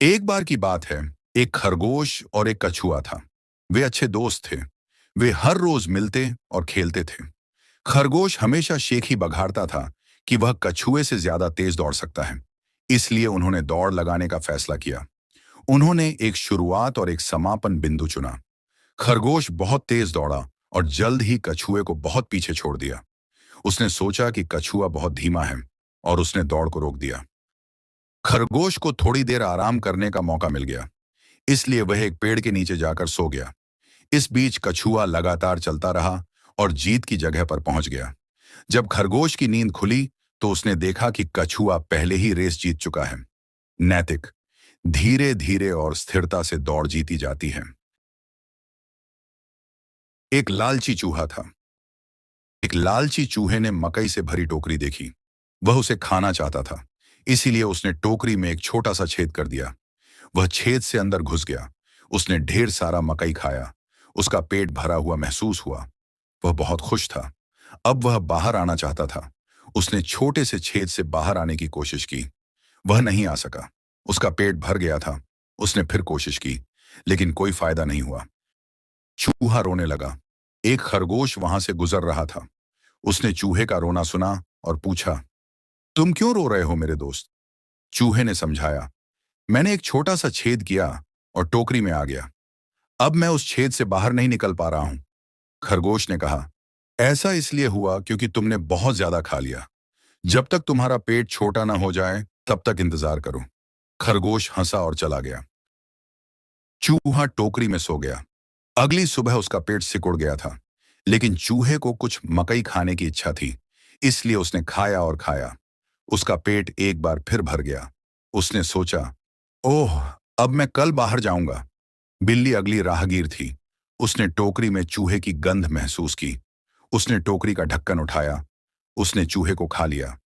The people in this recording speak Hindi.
एक बार की बात है। एक खरगोश और एक कछुआ था। वे अच्छे दोस्त थे। वे हर रोज मिलते और खेलते थे। खरगोश हमेशा शेखी बघाड़ता था कि वह कछुए से ज्यादा तेज दौड़ सकता है। इसलिए उन्होंने दौड़ लगाने का फैसला किया। उन्होंने एक शुरुआत और एक समापन बिंदु चुना। खरगोश बहुत तेज दौड़ा और जल्द ही कछुए को बहुत पीछे छोड़ दिया। उसने सोचा कि कछुआ बहुत धीमा है और उसने दौड़ को रोक दिया। खरगोश को थोड़ी देर आराम करने का मौका मिल गया, इसलिए वह एक पेड़ के नीचे जाकर सो गया। इस बीच कछुआ लगातार चलता रहा और जीत की जगह पर पहुंच गया। जब खरगोश की नींद खुली तो उसने देखा कि कछुआ पहले ही रेस जीत चुका है। नैतिक, धीरे धीरे और स्थिरता से दौड़ जीती जाती है। एक लालची चूहा था। एक लालची चूहे ने मकई से भरी टोकरी देखी। वह उसे खाना चाहता था, इसीलिए उसने टोकरी में एक छोटा सा छेद कर दिया। वह छेद से अंदर घुस गया। उसने ढेर सारा मकई खाया। उसका पेट भरा हुआ महसूस हुआ। वह बहुत खुश था। अब वह बाहर आना चाहता था। उसने छोटे से छेद से बाहर आने की कोशिश की। वह नहीं आ सका। उसका पेट भर गया था। उसने फिर कोशिश की, लेकिन कोई फायदा नहीं हुआ। चूहा रोने लगा। एक खरगोश वहां से गुजर रहा था। उसने चूहे का रोना सुना और पूछा, तुम क्यों रो रहे हो मेरे दोस्त? चूहे ने समझाया, मैंने एक छोटा सा छेद किया और टोकरी में आ गया। अब मैं उस छेद से बाहर नहीं निकल पा रहा हूं। खरगोश ने कहा, ऐसा इसलिए हुआ क्योंकि तुमने बहुत ज्यादा खा लिया। जब तक तुम्हारा पेट छोटा ना हो जाए तब तक इंतजार करो। खरगोश हंसा और चला गया। चूहा टोकरी में सो गया। अगली सुबह उसका पेट सिकुड़ गया था, लेकिन चूहे को कुछ मकई खाने की इच्छा थी, इसलिए उसने खाया और खाया। उसका पेट एक बार फिर भर गया। उसने सोचा, ओह, अब मैं कल बाहर जाऊंगा। बिल्ली अगली राहगीर थी। उसने टोकरी में चूहे की गंध महसूस की। उसने टोकरी का ढक्कन उठाया। उसने चूहे को खा लिया।